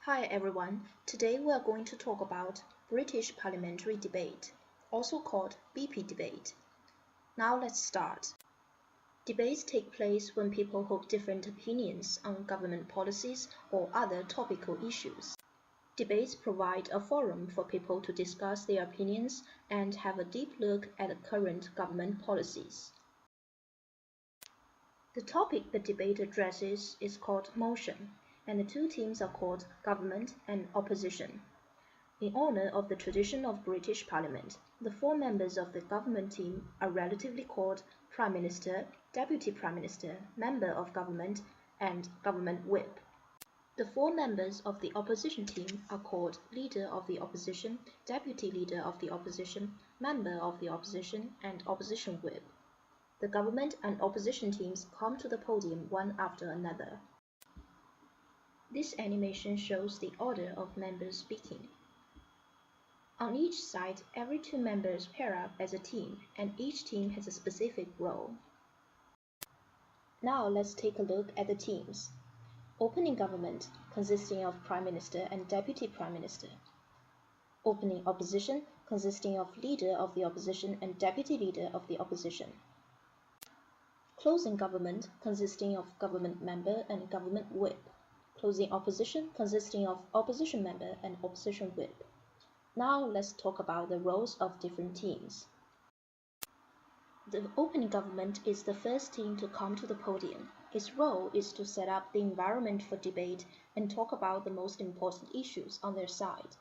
Hi everyone, today we are going to talk about British Parliamentary Debate, also called BP debate. Now let's start. Debates take place when people hold different opinions on government policies or other topical issues. Debates provide a forum for people to discuss their opinions and have a deep look at the current government policies. The topic the debate addresses is called motion, and the two teams are called government and opposition. In honor of the tradition of British Parliament, the four members of the government team are relatively called Prime Minister, Deputy Prime Minister, Member of Government, and Government Whip. The four members of the opposition team are called Leader of the Opposition, Deputy Leader of the Opposition, Member of the Opposition, and Opposition Whip. The government and opposition teams come to the podium one after another. This animation shows the order of members speaking. On each side, every two members pair up as a team, and each team has a specific role. Now let's take a look at the teams. Opening government, consisting of Prime Minister and Deputy Prime Minister. Opening opposition, consisting of Leader of the Opposition and Deputy Leader of the Opposition. Closing government, consisting of government member and government whip. Closing opposition, consisting of opposition member and opposition whip. Now let's talk about the roles of different teams. The opening government is the first team to come to the podium. Its role is to set up the environment for debate and talk about the most important issues on their side.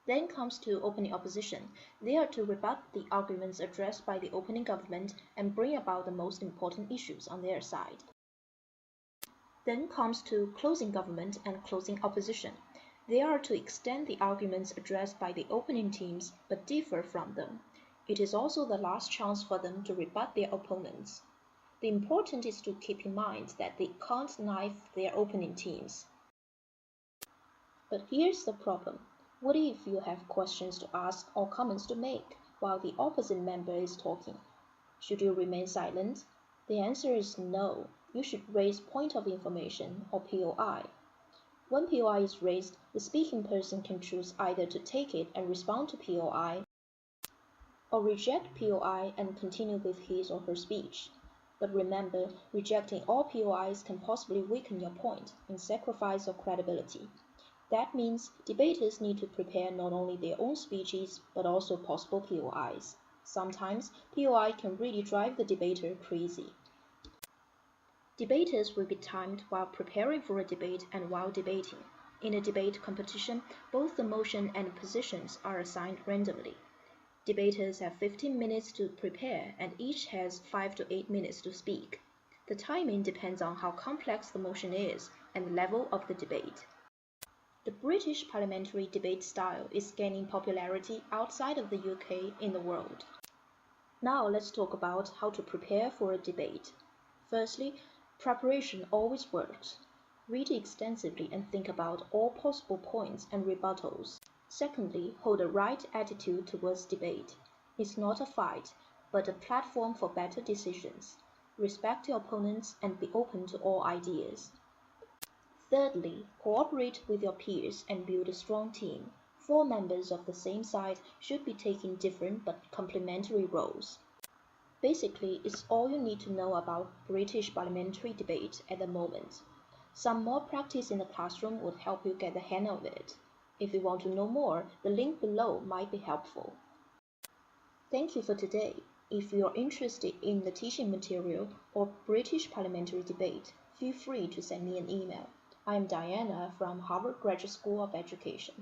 Then comes to opening opposition. They are to rebut the arguments addressed by the opening government and bring about the most important issues on their side. Then comes to closing government and closing opposition. They are to extend the arguments addressed by the opening teams but differ from them. It is also the last chance for them to rebut their opponents. The important is to keep in mind that they can't knife their opening teams. But here's the problem. What if you have questions to ask or comments to make while the opposite member is talking? Should you remain silent? The answer is no. You should raise point of information or POI. When POI is raised, the speaking person can choose either to take it and respond to POI or reject POI and continue with his or her speech. But remember, rejecting all POIs can possibly weaken your point and sacrifice your credibility. That means debaters need to prepare not only their own speeches, but also possible POIs. Sometimes, POI can really drive the debater crazy. Debaters will be timed while preparing for a debate and while debating. In a debate competition, both the motion and positions are assigned randomly. Debaters have 15 minutes to prepare, and each has 5 to 8 minutes to speak. The timing depends on how complex the motion is and the level of the debate. The British parliamentary debate style is gaining popularity outside of the UK in the world. Now let's talk about how to prepare for a debate. Firstly, preparation always works. Read extensively and think about all possible points and rebuttals. Secondly, hold a right attitude towards debate. It's not a fight, but a platform for better decisions. Respect your opponents and be open to all ideas. Thirdly, cooperate with your peers and build a strong team. Four members of the same side should be taking different but complementary roles. Basically, it's all you need to know about British parliamentary debate at the moment. Some more practice in the classroom would help you get the hang of it. If you want to know more, the link below might be helpful. Thank you for today. If you are interested in the teaching material or British parliamentary debate, feel free to send me an email. I am Diana from Harvard Graduate School of Education.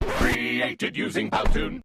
Created using Powtoon.